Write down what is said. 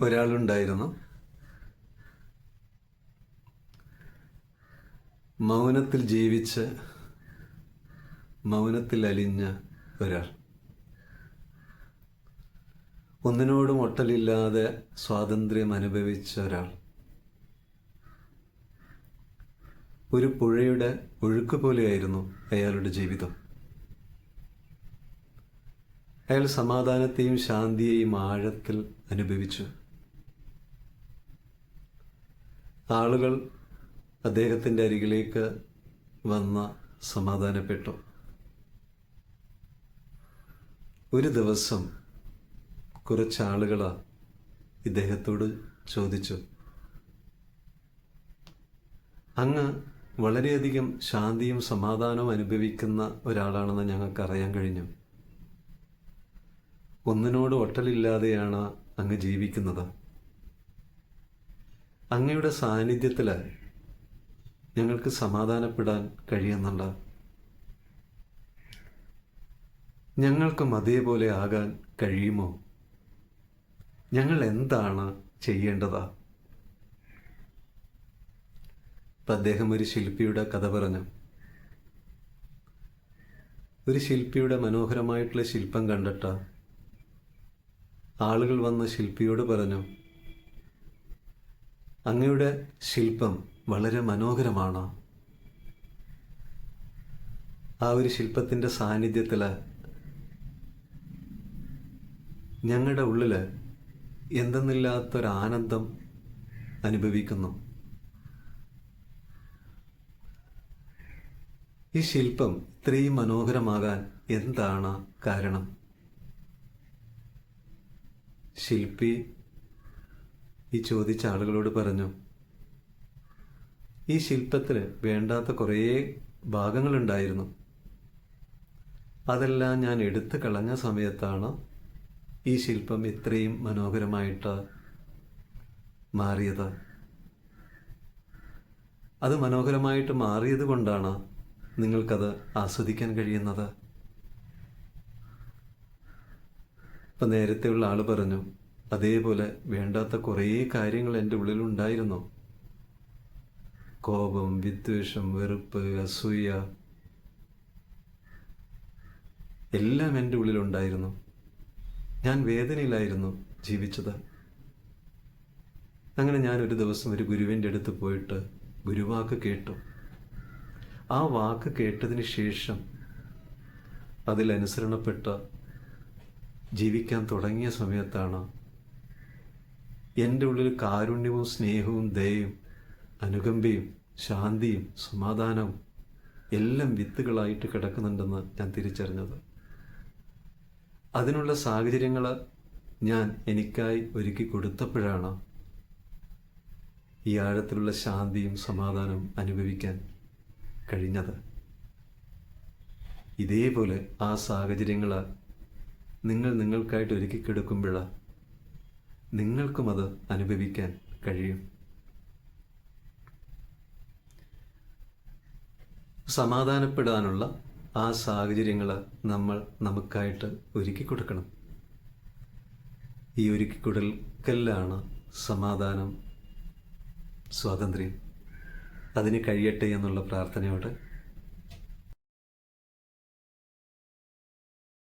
ഒരാളുണ്ടായിരുന്നു, മൗനത്തിൽ ജീവിച്ച് മൗനത്തിൽ അലിഞ്ഞ ഒരാൾ. ഒന്നിനോടും ഒട്ടലില്ലാതെ സ്വാതന്ത്ര്യം അനുഭവിച്ച ഒരാൾ. ഒരു പുഴയുടെ ഒഴുക്ക് പോലെയായിരുന്നു അയാളുടെ ജീവിതം. അയാൾ സമാധാനത്തെയും ശാന്തിയെയും ആഴത്തിൽ അനുഭവിച്ചു. ആളുകൾ അദ്ദേഹത്തിൻ്റെ അരികിലേക്ക് വന്ന് സമാധാനപ്പെട്ടു. ഒരു ദിവസം കുറച്ചാളുകൾ ഇദ്ദേഹത്തോട് ചോദിച്ചു, അങ്ങ് വളരെയധികം ശാന്തിയും സമാധാനവും അനുഭവിക്കുന്ന ഒരാളാണെന്ന് ഞങ്ങൾക്കറിയാൻ കഴിഞ്ഞു. ഒന്നിനോട് ഒട്ടലില്ലാതെയാണ് അങ്ങ് ജീവിക്കുന്നത്. അങ്ങയുടെ സാന്നിധ്യത്തിൽ ഞങ്ങൾക്ക് സമാധാനപ്പെടാൻ കഴിയുന്നുണ്ട്. ഞങ്ങൾക്കും അതേപോലെ ആകാൻ കഴിയുമോ? ഞങ്ങൾ എന്താണ് ചെയ്യേണ്ടത്? അപ്പം അദ്ദേഹം ഒരു ശില്പിയുടെ കഥ പറഞ്ഞു. ഒരു ശില്പിയുടെ മനോഹരമായിട്ടുള്ള ശില്പം കണ്ടിട്ട് ആളുകൾ വന്ന് ശില്പിയോട് പറഞ്ഞു, അങ്ങയുടെ ശില്പം വളരെ മനോഹരമാണ്. ആ ഒരു ശില്പത്തിൻ്റെ സാന്നിധ്യത്തിൽ ഞങ്ങളുടെ ഉള്ളിൽ എന്തെന്നില്ലാത്തൊരാനന്ദം അനുഭവിക്കുന്നു. ഈ ശില്പം ഇത്രയും മനോഹരമാകാൻ എന്താണ് കാരണം? ശില്പി ഈ ചോദിച്ച ആളുകളോട് പറഞ്ഞു, ഈ ശില്പത്തിന് വേണ്ടാത്ത കുറേ ഭാഗങ്ങളുണ്ടായിരുന്നു. അതെല്ലാം ഞാൻ എടുത്തു കളഞ്ഞ സമയത്താണ് ഈ ശില്പം ഇത്രയും മനോഹരമായിട്ട് മാറിയത്. അത് മനോഹരമായിട്ട് മാറിയത് കൊണ്ടാണ് നിങ്ങൾക്കത് ആസ്വദിക്കാൻ കഴിയുന്നത്. ഇപ്പം നേരത്തെയുള്ള ആൾ പറഞ്ഞു, അതേപോലെ വേണ്ടാത്ത കുറേ കാര്യങ്ങൾ എൻ്റെ ഉള്ളിലുണ്ടായിരുന്നു. കോപം, വിദ്വേഷം, വെറുപ്പ്, അസൂയ എല്ലാം എൻ്റെ ഉള്ളിലുണ്ടായിരുന്നു. ഞാൻ വേദനയിലായിരുന്നു ജീവിച്ചത്. അങ്ങനെ ഞാൻ ഒരു ദിവസം ഒരു ഗുരുവിൻ്റെ അടുത്ത് പോയിട്ട് ഗുരുവാക്ക് കേട്ടു. ആ വാക്ക് കേട്ടതിന് ശേഷം അതിലനുസരണപ്പെട്ട് ജീവിക്കാൻ തുടങ്ങിയ സമയത്താണ് എൻ്റെ ഉള്ളിൽ കാരുണ്യവും സ്നേഹവും ദയയും അനുകമ്പയും ശാന്തിയും സമാധാനവും എല്ലാം വിത്തുകളായിട്ട് കിടക്കുന്നുണ്ടെന്ന് ഞാൻ തിരിച്ചറിഞ്ഞത്. അതിനുള്ള സാഹചര്യങ്ങൾ ഞാൻ എനിക്കായി ഒരുക്കി കൊടുത്തപ്പോഴാണ് ഈ ആഴത്തിലുള്ള ശാന്തിയും സമാധാനവും അനുഭവിക്കാൻ കഴിഞ്ഞത്. ഇതേപോലെ ആ സാഹചര്യങ്ങൾ നിങ്ങൾക്കായിട്ട് ഒരുക്കിക്കെടുക്കുമ്പോൾ നിങ്ങൾക്കും അത് അനുഭവിക്കാൻ കഴിയും. സമാധാനപ്പെടാനുള്ള ആ സാഹചര്യങ്ങൾ നമ്മൾ നമുക്കായിട്ട് ഒരുക്കി കൊടുക്കണം. ഈ ഒരുക്കി കൊടുക്കലാണ് സമാധാനം, സ്വാതന്ത്ര്യം. അതിന് കഴിയട്ടെ എന്നുള്ള പ്രാർത്ഥനയോടെ